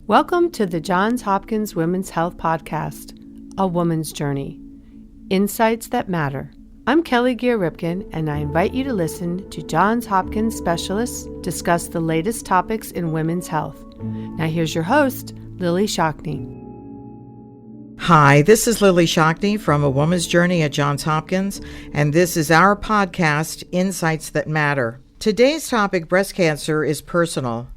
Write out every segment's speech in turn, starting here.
Welcome to the Johns Hopkins Women's Health Podcast, A Woman's Journey, Insights That Matter. I'm Kelly Gear-Ripken, and I invite you to listen to Johns Hopkins specialists discuss the latest topics in women's health. Now here's your host, Lily Shockney. Hi, this is Lily Shockney from A Woman's Journey at Johns Hopkins, and this is our podcast, Insights That Matter. Today's topic, breast cancer, is personal.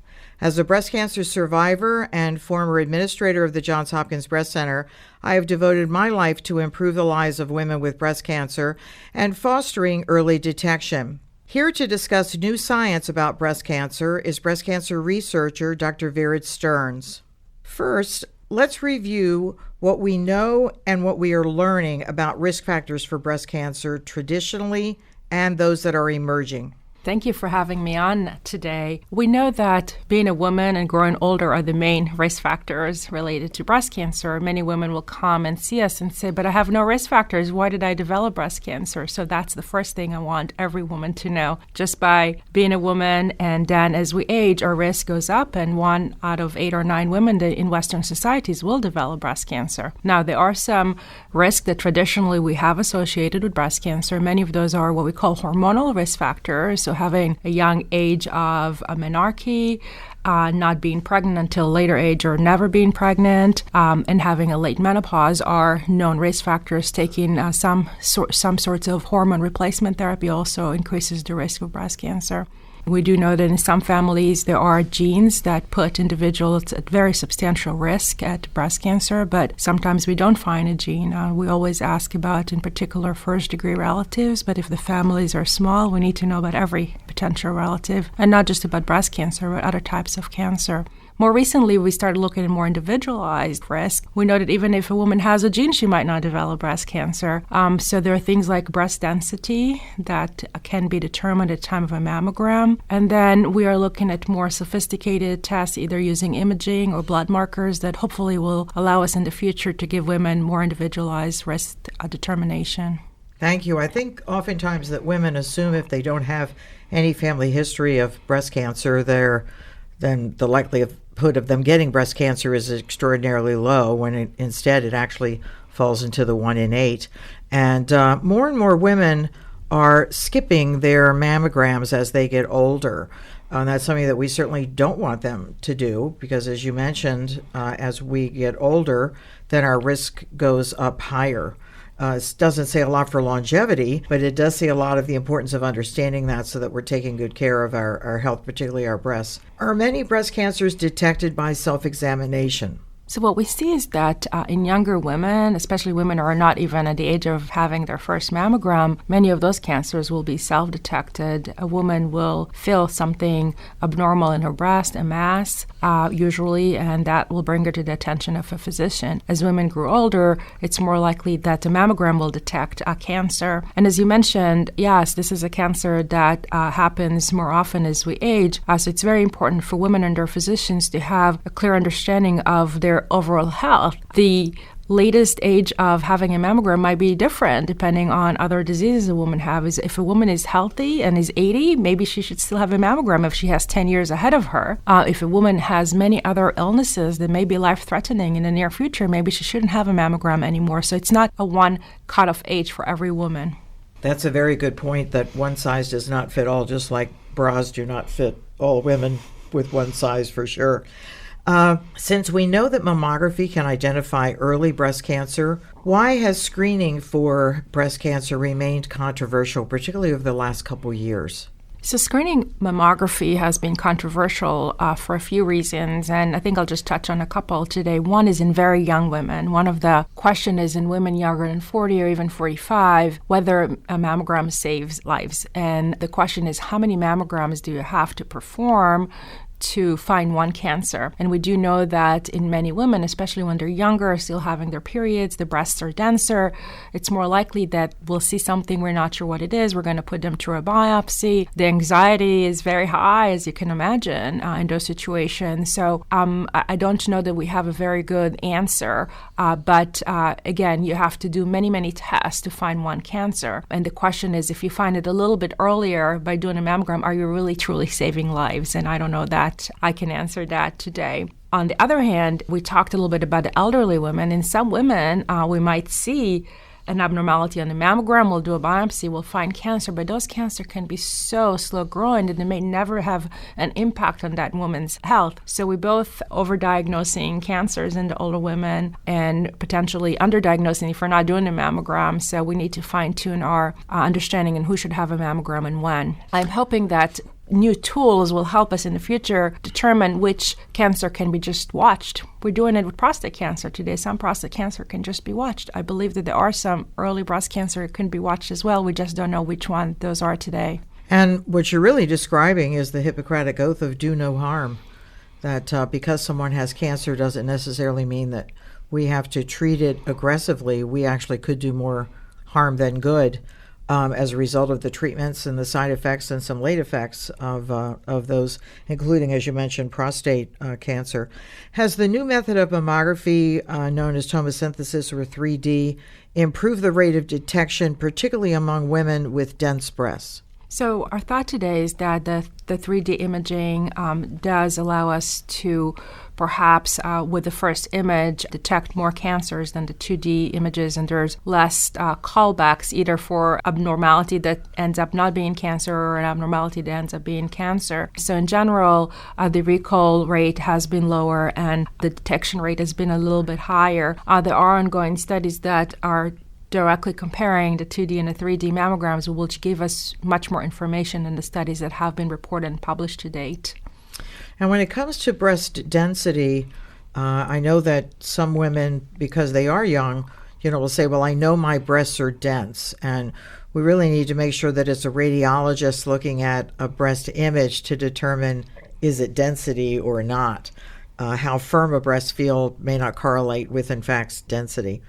As a breast cancer survivor and former administrator of the Johns Hopkins Breast Center, I have devoted my life to improve the lives of women with breast cancer and fostering early detection. Here to discuss new science about breast cancer is breast cancer researcher Dr. Vered Stearns. First, let's review what we know and what we are learning about risk factors for breast cancer traditionally and those that are emerging. Thank you for having me on today. We know that being a woman and growing older are the main risk factors related to breast cancer. Many women will come and see us and say, but I have no risk factors. Why did I develop breast cancer? So that's the first thing I want every woman to know. Just by being a woman, and then as we age, our risk goes up, and 1 out of 8 or 9 women in Western societies will develop breast cancer. Now, there are some risks that traditionally we have associated with breast cancer. Many of those are what we call hormonal risk factors. So having a young age of menarche, not being pregnant until later age or never being pregnant, and having a late menopause are known risk factors. Taking some sorts of hormone replacement therapy also increases the risk of breast cancer. We do know that in some families there are genes that put individuals at very substantial risk at breast cancer, but sometimes we don't find a gene. We always ask about, in particular, first-degree relatives, but if the families are small, we need to know about every potential relative, and not just about breast cancer, but other types of cancer. More recently, we started looking at more individualized risk. We know that even if a woman has a gene, she might not develop breast cancer. So there are things like breast density that can be determined at the time of a mammogram. And then we are looking at more sophisticated tests, either using imaging or blood markers that hopefully will allow us in the future to give women more individualized risk determination. Thank you. I think oftentimes that women assume if they don't have any family history of breast cancer, then the likelihood of them getting breast cancer is extraordinarily low, when instead it actually falls into the 1 in 8. And more and more women are skipping their mammograms as they get older. And that's something that we certainly don't want them to do, because as you mentioned, as we get older, then our risk goes up higher. It doesn't say a lot for longevity, but it does say a lot of the importance of understanding that, so that we're taking good care of our health, particularly our breasts. Are many breast cancers detected by self-examination? So what we see is that in younger women, especially women who are not even at the age of having their first mammogram, many of those cancers will be self-detected. A woman will feel something abnormal in her breast, a mass, usually, and that will bring her to the attention of a physician. As women grow older, it's more likely that the mammogram will detect a cancer. And as you mentioned, yes, this is a cancer that happens more often as we age. So it's very important for women and their physicians to have a clear understanding of their overall health. The latest age of having a mammogram might be different depending on other diseases a woman has. If a woman is healthy and is 80, maybe she should still have a mammogram if she has 10 years ahead of her. If a woman has many other illnesses that may be life-threatening in the near future, maybe she shouldn't have a mammogram anymore. So it's not a one cutoff age for every woman. That's a very good point, that one size does not fit all, just like bras do not fit all women with one size for sure. Since we know that mammography can identify early breast cancer, why has screening for breast cancer remained controversial, particularly over the last couple years? So screening mammography has been controversial for a few reasons, and I think I'll just touch on a couple today. One is in very young women. One of the questions is in women younger than 40 or even 45, whether a mammogram saves lives. And the question is, how many mammograms do you have to perform to find one cancer. And we do know that in many women, especially when they're younger, still having their periods, the breasts are denser, it's more likely that we'll see something we're not sure what it is. We're going to put them through a biopsy. The anxiety is very high, as you can imagine, in those situations. So I don't know that we have a very good answer, but again, you have to do many, many tests to find one cancer. And the question is, if you find it a little bit earlier by doing a mammogram, are you really truly saving lives? And I don't know that I can answer that today. On the other hand, we talked a little bit about the elderly women. In some women, we might see an abnormality on the mammogram, we'll do a biopsy, we'll find cancer, but those cancer can be so slow growing that they may never have an impact on that woman's health. So we both overdiagnosing cancers in the older women and potentially underdiagnosing if we're not doing a mammogram. So we need to fine-tune our understanding in who should have a mammogram and when. I'm hoping that new tools will help us in the future determine which cancer can be just watched. We're doing it with prostate cancer today. Some prostate cancer can just be watched. I believe that there are some early breast cancer that can be watched as well. We just don't know which one those are today. And what you're really describing is the Hippocratic Oath of do no harm, that because someone has cancer doesn't necessarily mean that we have to treat it aggressively. We actually could do more harm than good. As a result of the treatments and the side effects and some late effects of those, including, as you mentioned, prostate cancer. Has the new method of mammography, known as tomosynthesis or 3D, improved the rate of detection, particularly among women with dense breasts? So our thought today is that the 3D imaging does allow us to perhaps with the first image detect more cancers than the 2D images, and there's less callbacks either for abnormality that ends up not being cancer or an abnormality that ends up being cancer. So in general, the recall rate has been lower and the detection rate has been a little bit higher. There are ongoing studies that are directly comparing the 2D and the 3D mammograms, which give us much more information than the studies that have been reported and published to date. And when it comes to breast density, I know that some women, because they are young, will say, well, I know my breasts are dense. And we really need to make sure that it's a radiologist looking at a breast image to determine is it density or not. How firm a breast feel may not correlate with, in fact, density.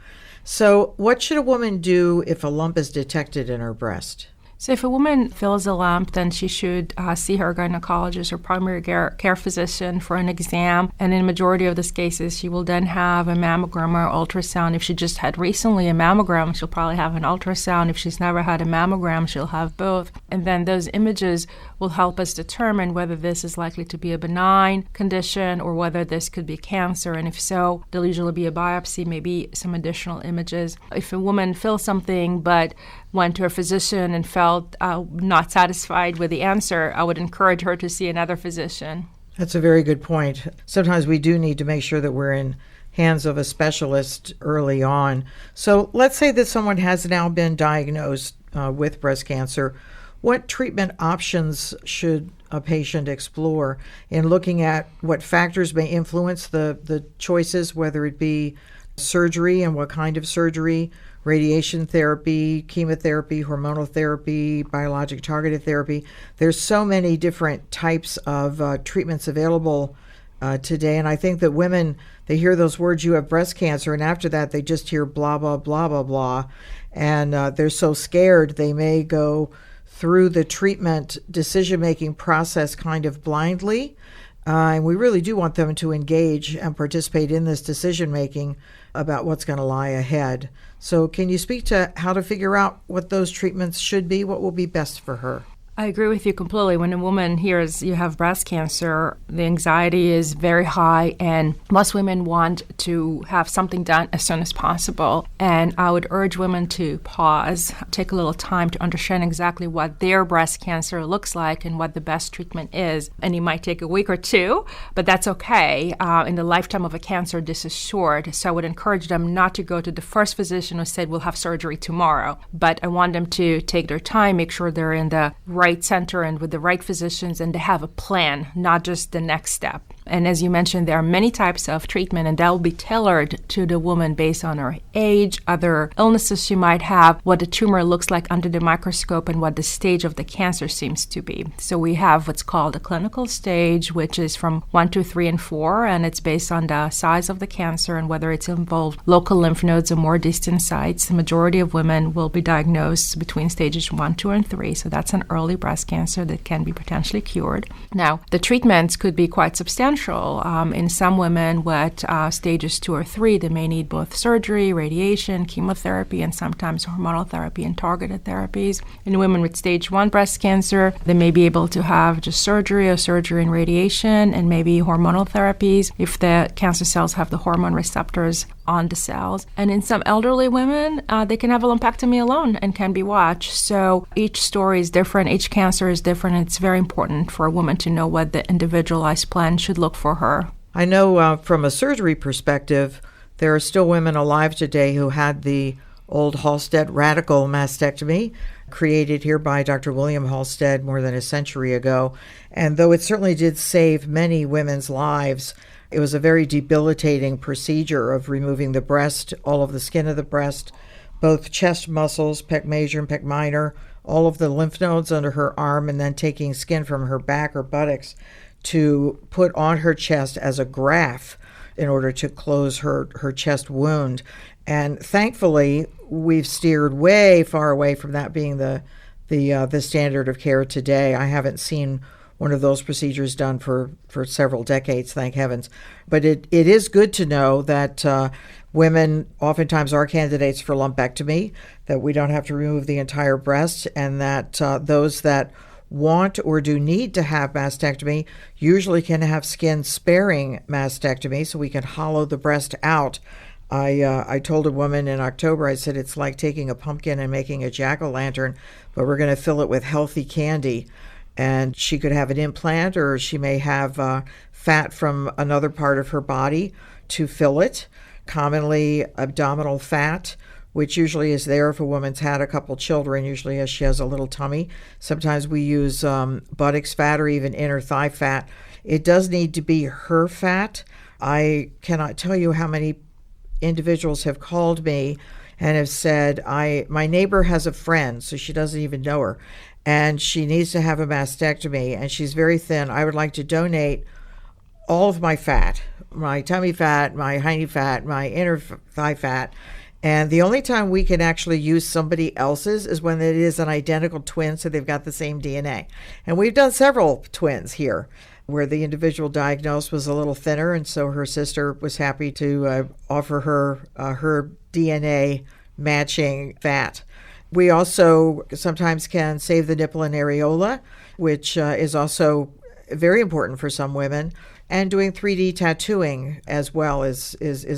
So what should a woman do if a lump is detected in her breast? So if a woman feels a lump, then she should see her gynecologist or primary care physician for an exam. And in the majority of these cases, she will then have a mammogram or ultrasound. If she just had recently a mammogram, she'll probably have an ultrasound. If she's never had a mammogram, she'll have both. And then those images will help us determine whether this is likely to be a benign condition or whether this could be cancer. And if so, there'll usually be a biopsy, maybe some additional images. If a woman feels something but went to a physician and felt not satisfied with the answer, I would encourage her to see another physician. That's a very good point. Sometimes we do need to make sure that we're in hands of a specialist early on. So let's say that someone has now been diagnosed with breast cancer. What treatment options should a patient explore in looking at what factors may influence the choices, whether it be surgery and what kind of surgery, radiation therapy, chemotherapy, hormonal therapy, biologic targeted therapy? There's so many different types of treatments available today. And I think that women, they hear those words, you have breast cancer, and after that they just hear blah, blah, blah, blah, blah. And they're so scared they may go through the treatment decision-making process kind of blindly. And we really do want them to engage and participate in this decision-making about what's going to lie ahead. So can you speak to how to figure out what those treatments should be? What will be best for her? I agree with you completely. When a woman hears you have breast cancer, the anxiety is very high, and most women want to have something done as soon as possible. And I would urge women to pause, take a little time to understand exactly what their breast cancer looks like and what the best treatment is. And it might take a week or two, but that's okay. In the lifetime of a cancer, this is short. So I would encourage them not to go to the first physician who said, we'll have surgery tomorrow. But I want them to take their time, make sure they're in the right right center and with the right physicians, and they have a plan, not just the next step. And as you mentioned, there are many types of treatment, and that will be tailored to the woman based on her age, other illnesses she might have, what the tumor looks like under the microscope, and what the stage of the cancer seems to be. So we have what's called a clinical stage, which is from 1, 2, 3, and 4, and it's based on the size of the cancer and whether it's involved local lymph nodes or more distant sites. The majority of women will be diagnosed between stages 1, 2, and 3, so that's an early breast cancer that can be potentially cured. Now, the treatments could be quite substantial. In some women with stages 2 or 3, they may need both surgery, radiation, chemotherapy, and sometimes hormonal therapy and targeted therapies. In women with stage 1 breast cancer, they may be able to have just surgery or surgery and radiation and maybe hormonal therapies if the cancer cells have the hormone receptors on the cells. And in some elderly women, they can have a lumpectomy alone and can be watched. So each story is different, each cancer is different. It's very important for a woman to know what the individualized plan should look for her. I know from a surgery perspective, there are still women alive today who had the old Halsted radical mastectomy created here by Dr. William Halsted more than a century ago. And though it certainly did save many women's lives, it was a very debilitating procedure of removing the breast, all of the skin of the breast, both chest muscles, pec major and pec minor, all of the lymph nodes under her arm, and then taking skin from her back or buttocks to put on her chest as a graft in order to close her chest wound. And thankfully, we've steered way far away from that being the standard of care today. I haven't seen one of those procedures done for several decades, thank heavens. But it is good to know that women oftentimes are candidates for lumpectomy, that we don't have to remove the entire breast, and that those that want or do need to have mastectomy usually can have skin-sparing mastectomy, so we can hollow the breast out. I told a woman in October, I said, it's like taking a pumpkin and making a jack-o'-lantern, but we're going to fill it with healthy candy. And she could have an implant, or she may have fat from another part of her body to fill it, commonly abdominal fat, which usually is there if a woman's had a couple children, usually as she has a little tummy. Sometimes we use buttocks fat or even inner thigh fat. It does need to be her fat. I cannot tell you how many individuals have called me and have said, my neighbor has a friend, so she doesn't even know her, and she needs to have a mastectomy, and she's very thin. I would like to donate all of my fat, my tummy fat, my hiney fat, my inner thigh fat. And the only time we can actually use somebody else's is when it is an identical twin, so they've got the same DNA. And we've done several twins here where the individual diagnosed was a little thinner, and so her sister was happy to offer her DNA matching fat. We also sometimes can save the nipple and areola, which is also very important for some women. And doing 3D tattooing as well is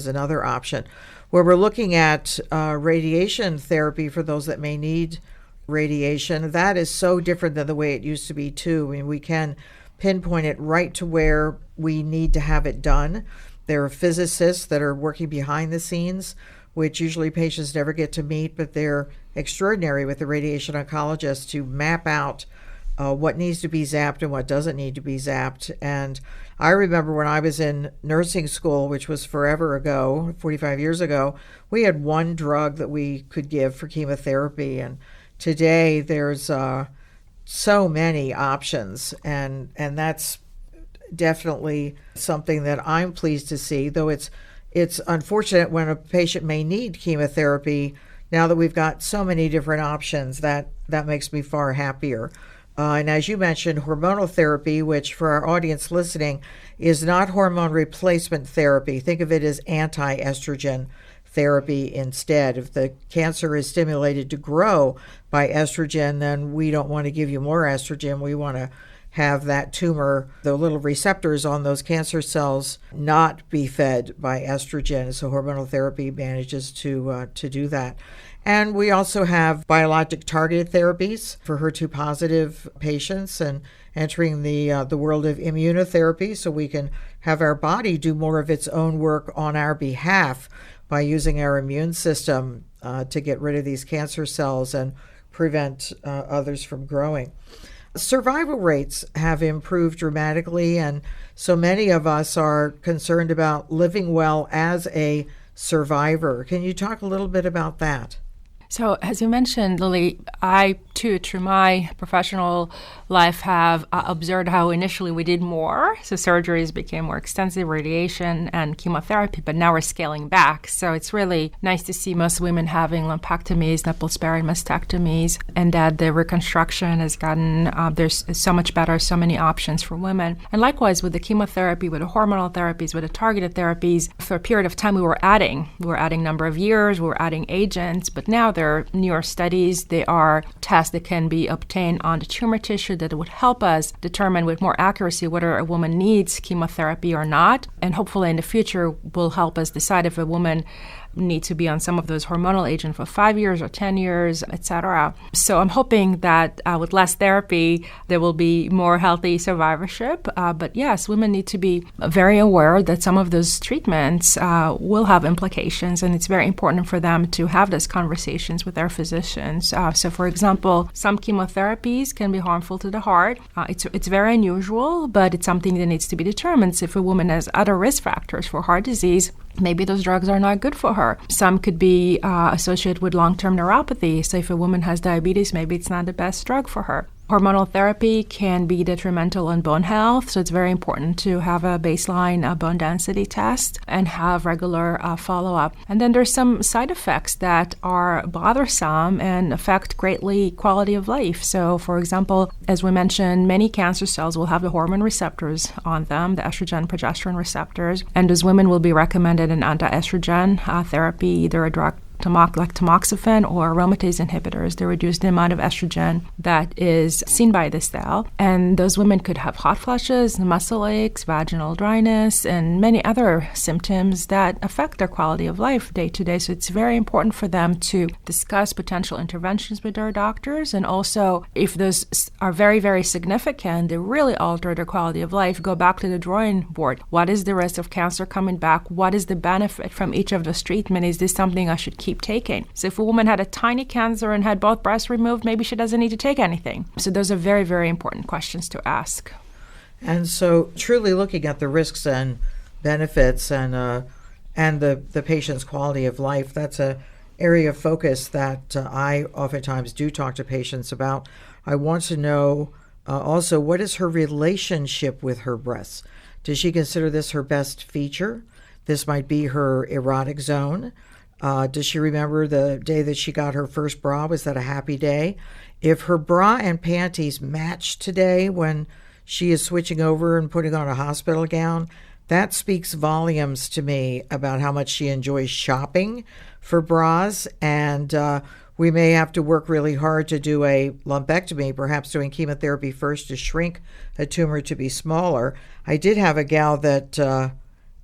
another option. Where we're looking at radiation therapy for those that may need radiation, that is so different than the way it used to be too. I mean, we can pinpoint it right to where we need to have it done. There are physicists that are working behind the scenes, which usually patients never get to meet, but they're extraordinary with the radiation oncologist to map out what needs to be zapped and what doesn't need to be zapped. And I remember when I was in nursing school, which was forever ago, 45 years ago, we had one drug that we could give for chemotherapy. And today there's so many options, and that's definitely something that I'm pleased to see, though it's unfortunate when a patient may need chemotherapy. Now that we've got so many different options, that makes me far happier. And as you mentioned, hormonal therapy, which for our audience listening is not hormone replacement therapy. Think of it as anti-estrogen therapy instead. If the cancer is stimulated to grow by estrogen, then we don't want to give you more estrogen. We want to have that tumor, the little receptors on those cancer cells, not be fed by estrogen. So hormonal therapy manages to do that. And we also have biologic targeted therapies for HER2-positive patients, and entering the world of immunotherapy, so we can have our body do more of its own work on our behalf by using our immune system to get rid of these cancer cells and prevent others from growing. Survival rates have improved dramatically, and so many of us are concerned about living well as a survivor. Can you talk a little bit about that? So, as you mentioned, Lily, I, too, through my professional life, have observed how initially we did more. So, surgeries became more extensive, radiation and chemotherapy, but now we're scaling back. So, it's really nice to see most women having lumpectomies, nipple-sparing mastectomies, and that the reconstruction has gotten, there's so much better, so many options for women. And likewise, with the chemotherapy, with the hormonal therapies, with the targeted therapies, for a period of time we were adding number of years, we were adding agents, but now there are newer studies. They are tests that can be obtained on the tumor tissue that would help us determine with more accuracy whether a woman needs chemotherapy or not. And hopefully in the future will help us decide if a woman need to be on some of those hormonal agents for 5 years or 10 years, etc. So I'm hoping that with less therapy, there will be more healthy survivorship. But yes, women need to be very aware that some of those treatments will have implications, and it's very important for them to have those conversations with their physicians. So for example, some chemotherapies can be harmful to the heart. It's very unusual, but it's something that needs to be determined. So if a woman has other risk factors for heart disease, maybe those drugs are not good for her. Some could be associated with long-term neuropathy. So if a woman has diabetes, maybe it's not the best drug for her. Hormonal therapy can be detrimental on bone health, so it's very important to have a baseline bone density test and have regular follow-up. And then there's some side effects that are bothersome and affect greatly quality of life. So, for example, as we mentioned, many cancer cells will have the hormone receptors on them, the estrogen, progesterone receptors, and those women will be recommended an anti-estrogen therapy, either a drug like tamoxifen or aromatase inhibitors. They reduce the amount of estrogen that is seen by the cell. And those women could have hot flushes, muscle aches, vaginal dryness, and many other symptoms that affect their quality of life day to day. So it's very important for them to discuss potential interventions with their doctors. And also, if those are very, very significant, they really alter their quality of life, go back to the drawing board. What is the risk of cancer coming back? What is the benefit from each of those treatments? Is this something I should keep taking? So if a woman had a tiny cancer and had both breasts removed, maybe she doesn't need to take anything. So those are very, very important questions to ask. And so truly looking at the risks and benefits and the patient's quality of life, that's a area of focus that I oftentimes do talk to patients about. I want to know also, what is her relationship with her breasts? Does she consider this her best feature? This might be her erotic zone. Does she remember the day that she got her first bra? Was that a happy day? If her bra and panties match today when she is switching over and putting on a hospital gown, that speaks volumes to me about how much she enjoys shopping for bras. And we may have to work really hard to do a lumpectomy, perhaps doing chemotherapy first to shrink a tumor to be smaller. I did have a gal that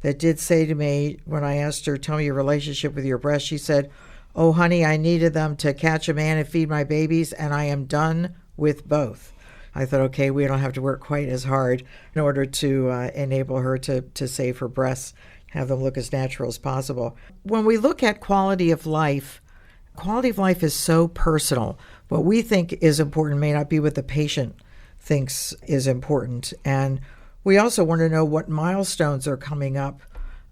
did say to me when I asked her, tell me your relationship with your breasts, she said, oh, honey, I needed them to catch a man and feed my babies, and I am done with both. I thought, okay, we don't have to work quite as hard in order to enable her to save her breasts, have them look as natural as possible. When we look at quality of life is so personal. What we think is important may not be what the patient thinks is important. And we also want to know what milestones are coming up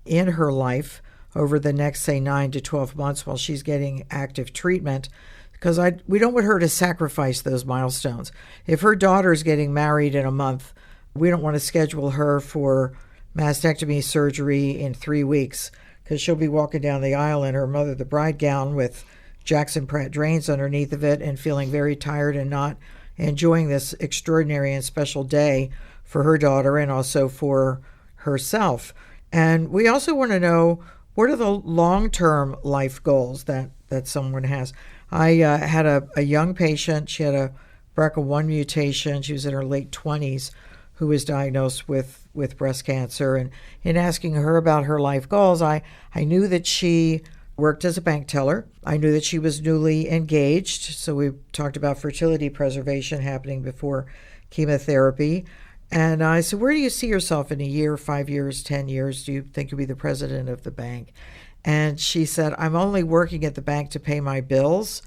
in her life over the next, say, 9 to 12 months while she's getting active treatment, because we don't want her to sacrifice those milestones. If her daughter's getting married in a month, we don't want to schedule her for mastectomy surgery in 3 weeks, because she'll be walking down the aisle in her mother the bride gown with Jackson Pratt drains underneath of it and feeling very tired and not enjoying this extraordinary and special day for her daughter and also for herself. And we also want to know, what are the long-term life goals that someone has? I had a young patient. She had a BRCA1 mutation. She was in her late 20s, who was diagnosed with breast cancer. And in asking her about her life goals, I knew that she worked as a bank teller. I knew that she was newly engaged. So we talked about fertility preservation happening before chemotherapy. And I said, where do you see yourself in a year, 5 years, 10 years? Do you think you'll be the president of the bank? And she said, I'm only working at the bank to pay my bills.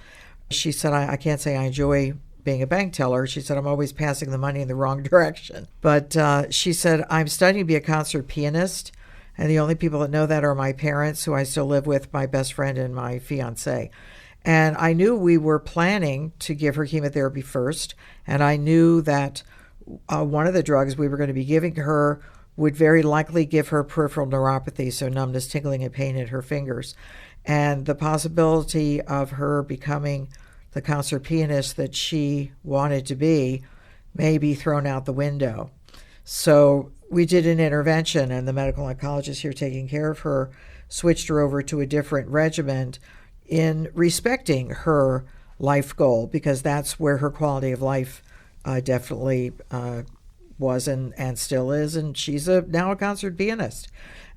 She said, I can't say I enjoy being a bank teller. She said, I'm always passing the money in the wrong direction. But she said, I'm studying to be a concert pianist. And the only people that know that are my parents, who I still live with, my best friend and my fiance. And I knew we were planning to give her chemotherapy first. And I knew that one of the drugs we were going to be giving her would very likely give her peripheral neuropathy, so numbness, tingling, and pain in her fingers. And the possibility of her becoming the concert pianist that she wanted to be may be thrown out the window. So we did an intervention, and the medical oncologist here taking care of her switched her over to a different regimen in respecting her life goal, because that's where her quality of life definitely was and still is, and she's now a concert pianist.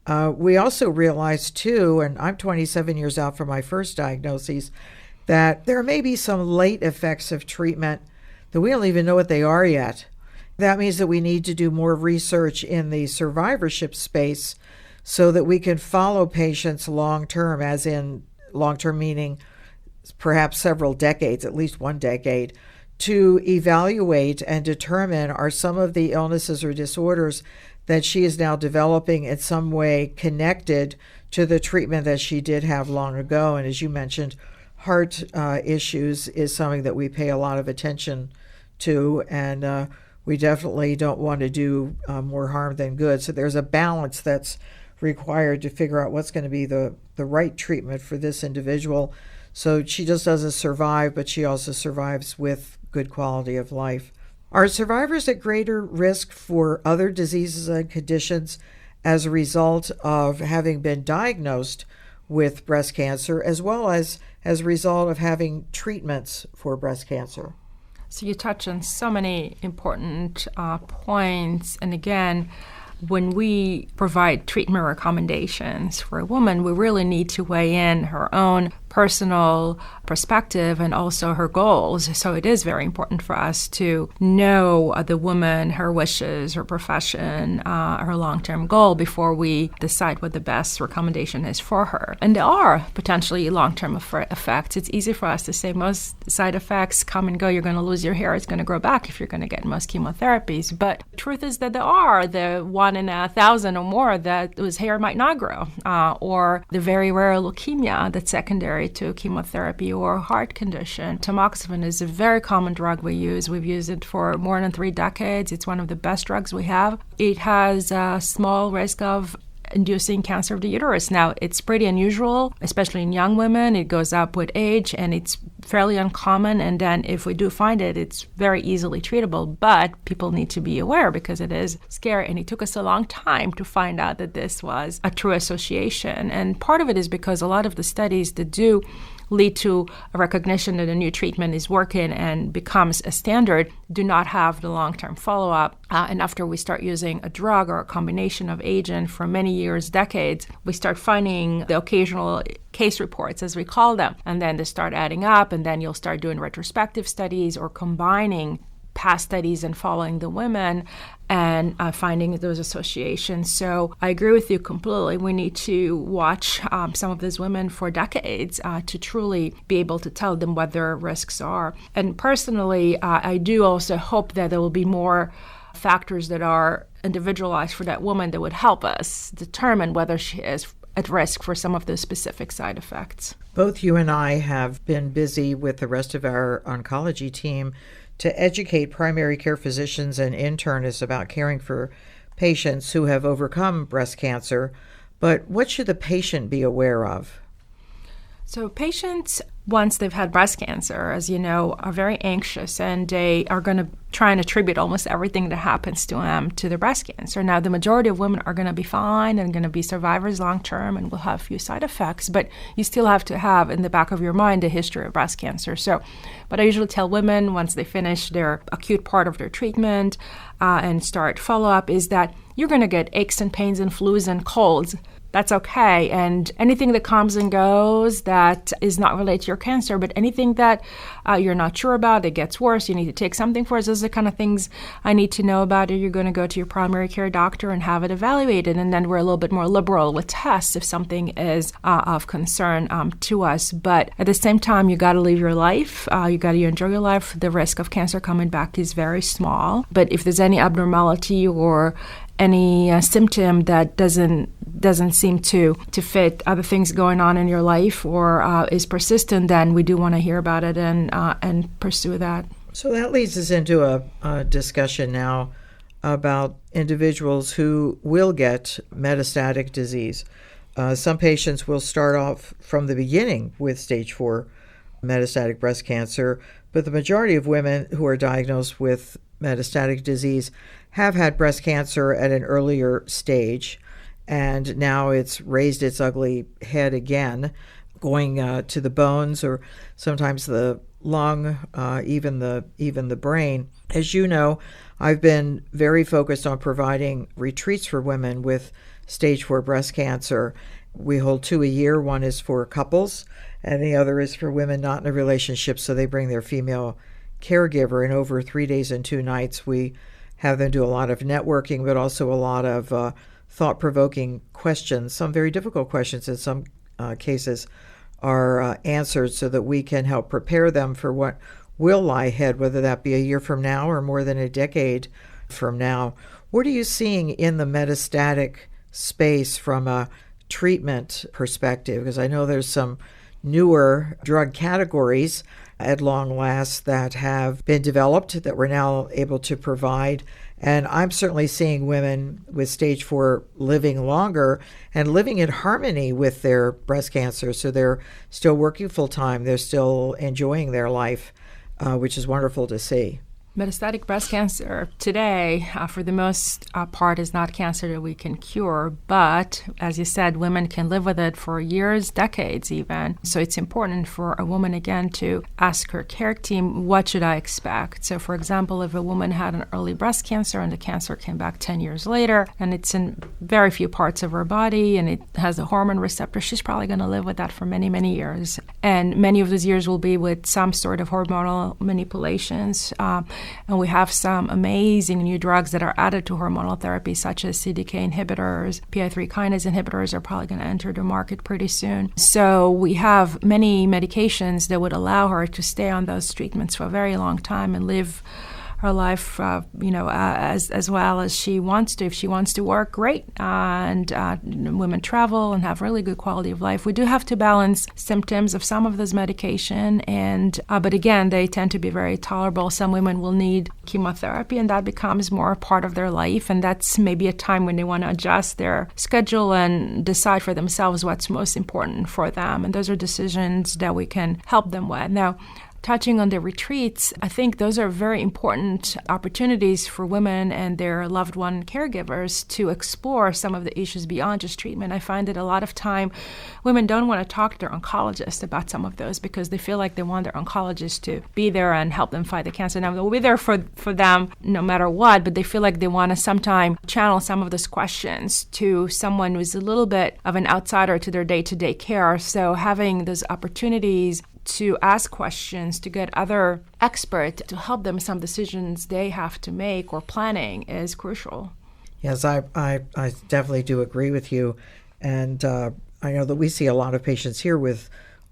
We also realized, too, and I'm 27 years out from my first diagnoses, that there may be some late effects of treatment that we don't even know what they are yet. That means that we need to do more research in the survivorship space so that we can follow patients long-term, as in long-term meaning perhaps several decades, at least 1 decade, to evaluate and determine are some of the illnesses or disorders that she is now developing in some way connected to the treatment that she did have long ago. And as you mentioned, heart issues is something that we pay a lot of attention to, and we definitely don't want to do more harm than good. So there's a balance that's required to figure out what's going to be the right treatment for this individual, so she just doesn't survive, but she also survives with good quality of life. Are survivors at greater risk for other diseases and conditions as a result of having been diagnosed with breast cancer, as well as a result of having treatments for breast cancer? So you touch on so many important points. And again, when we provide treatment recommendations for a woman, we really need to weigh in her own personal perspective and also her goals. So it is very important for us to know the woman, her wishes, her profession, her long-term goal before we decide what the best recommendation is for her. And there are potentially long-term effects. It's easy for us to say most side effects come and go. You're going to lose your hair. It's going to grow back if you're going to get most chemotherapies. But the truth is that there are the 1 in 1,000 or more that whose hair might not grow, or the very rare leukemia that's secondary to chemotherapy or heart condition. Tamoxifen is a very common drug we use. We've used it for more than 3 decades. It's one of the best drugs we have. It has a small risk of inducing cancer of the uterus. Now, it's pretty unusual, especially in young women. It goes up with age, and it's fairly uncommon. And then if we do find it, it's very easily treatable. But people need to be aware because it is scary. And it took us a long time to find out that this was a true association. And part of it is because a lot of the studies that do lead to a recognition that a new treatment is working and becomes a standard do not have the long-term follow-up. And after we start using a drug or a combination of agent for many years, decades, we start finding the occasional case reports, as we call them, and then they start adding up, and then you'll start doing retrospective studies or combining past studies and following the women and finding those associations. So I agree with you completely. We need to watch some of these women for decades to truly be able to tell them what their risks are. And personally, I do also hope that there will be more factors that are individualized for that woman that would help us determine whether she is at risk for some of the specific side effects. Both you and I have been busy with the rest of our oncology team to educate primary care physicians and internists about caring for patients who have overcome breast cancer. But what should the patient be aware of? So patients, once they've had breast cancer, as you know, are very anxious, and they are going to try and attribute almost everything that happens to them to the breast cancer. Now, the majority of women are going to be fine and going to be survivors long-term and will have few side effects, but you still have to have in the back of your mind a history of breast cancer. So what I usually tell women once they finish their acute part of their treatment and start follow-up is that you're going to get aches and pains and flus and colds that's okay. And anything that comes and goes that is not related to your cancer, but anything that you're not sure about, it gets worse, you need to take something for it. Those are the kind of things I need to know about. Or you're going to go to your primary care doctor and have it evaluated. And then we're a little bit more liberal with tests if something is of concern to us. But at the same time, you got to live your life. You got to enjoy your life. The risk of cancer coming back is very small. But if there's any abnormality or any symptom that doesn't seem to fit other things going on in your life or is persistent, then we do want to hear about it and pursue that. So that leads us into a discussion now about individuals who will get metastatic disease. Some patients will start off from the beginning with stage 4 metastatic breast cancer, but the majority of women who are diagnosed with metastatic disease have had breast cancer at an earlier stage, and now it's raised its ugly head again, going to the bones or sometimes the lung, even the brain. As you know, I've been very focused on providing retreats for women with stage 4 breast cancer. We hold 2 a year. One is for couples, and the other is for women not in a relationship, so they bring their female caregiver, and over 3 days and 2 nights, we have them do a lot of networking, but also a lot of thought-provoking questions. Some very difficult questions in some cases are answered so that we can help prepare them for what will lie ahead, whether that be a year from now or more than a decade from now. What are you seeing in the metastatic space from a treatment perspective? Because I know there's some newer drug categories at long last that have been developed that we're now able to provide. And I'm certainly seeing women with stage 4 living longer and living in harmony with their breast cancer. So they're still working full time. They're still enjoying their life, which is wonderful to see. Metastatic breast cancer today, for the most part, is not cancer that we can cure. But as you said, women can live with it for years, decades even. So it's important for a woman, again, to ask her care team, what should I expect? So, for example, if a woman had an early breast cancer and the cancer came back 10 years later, and it's in very few parts of her body, and it has a hormone receptor, she's probably going to live with that for many, many years. And many of those years will be with some sort of hormonal manipulations. And we have some amazing new drugs that are added to hormonal therapy, such as CDK inhibitors, PI3 kinase inhibitors are probably going to enter the market pretty soon. So we have many medications that would allow her to stay on those treatments for a very long time and live her life, as well as she wants to. If she wants to work, great. And women travel and have really good quality of life. We do have to balance symptoms of some of this medication, but again, they tend to be very tolerable. Some women will need chemotherapy, and that becomes more part of their life. And that's maybe a time when they want to adjust their schedule and decide for themselves what's most important for them. And those are decisions that we can help them with. Now, touching on the retreats, I think those are very important opportunities for women and their loved one caregivers to explore some of the issues beyond just treatment. I find that a lot of time women don't want to talk to their oncologist about some of those because they feel like they want their oncologist to be there and help them fight the cancer. Now, they'll be there for them no matter what, but they feel like they want to sometime channel some of those questions to someone who's a little bit of an outsider to their day-to-day care. So having those opportunities to ask questions, to get other experts to help them some decisions they have to make or planning is crucial. Yes, I definitely do agree with you. And I know that we see a lot of patients here with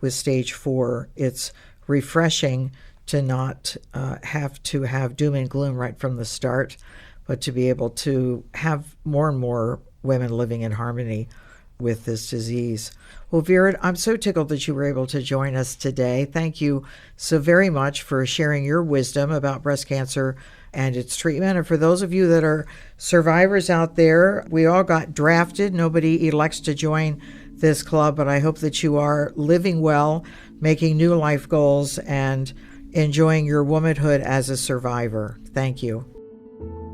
stage 4. It's refreshing to not have to have doom and gloom right from the start, but to be able to have more and more women living in harmony with this disease. Well, Vered, I'm so tickled that you were able to join us today. Thank you so very much for sharing your wisdom about breast cancer and its treatment. And for those of you that are survivors out there, we all got drafted. Nobody elects to join this club, but I hope that you are living well, making new life goals, and enjoying your womanhood as a survivor. Thank you.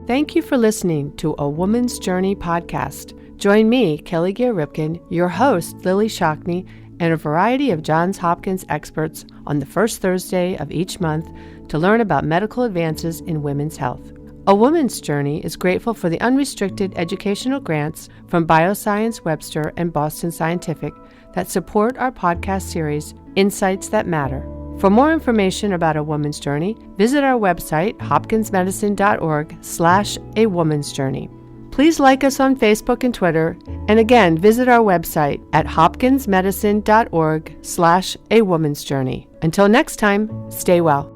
Thank you for listening to A Woman's Journey podcast. Join me, Kelly Gear-Ripken, your host, Lily Shockney, and a variety of Johns Hopkins experts on the first Thursday of each month to learn about medical advances in women's health. A Woman's Journey is grateful for the unrestricted educational grants from Bioscience Webster and Boston Scientific that support our podcast series, Insights That Matter. For more information about A Woman's Journey, visit our website, hopkinsmedicine.org/A Woman's Journey. Please like us on Facebook and Twitter, and again, visit our website at hopkinsmedicine.org/A Woman's Journey. Until next time, stay well.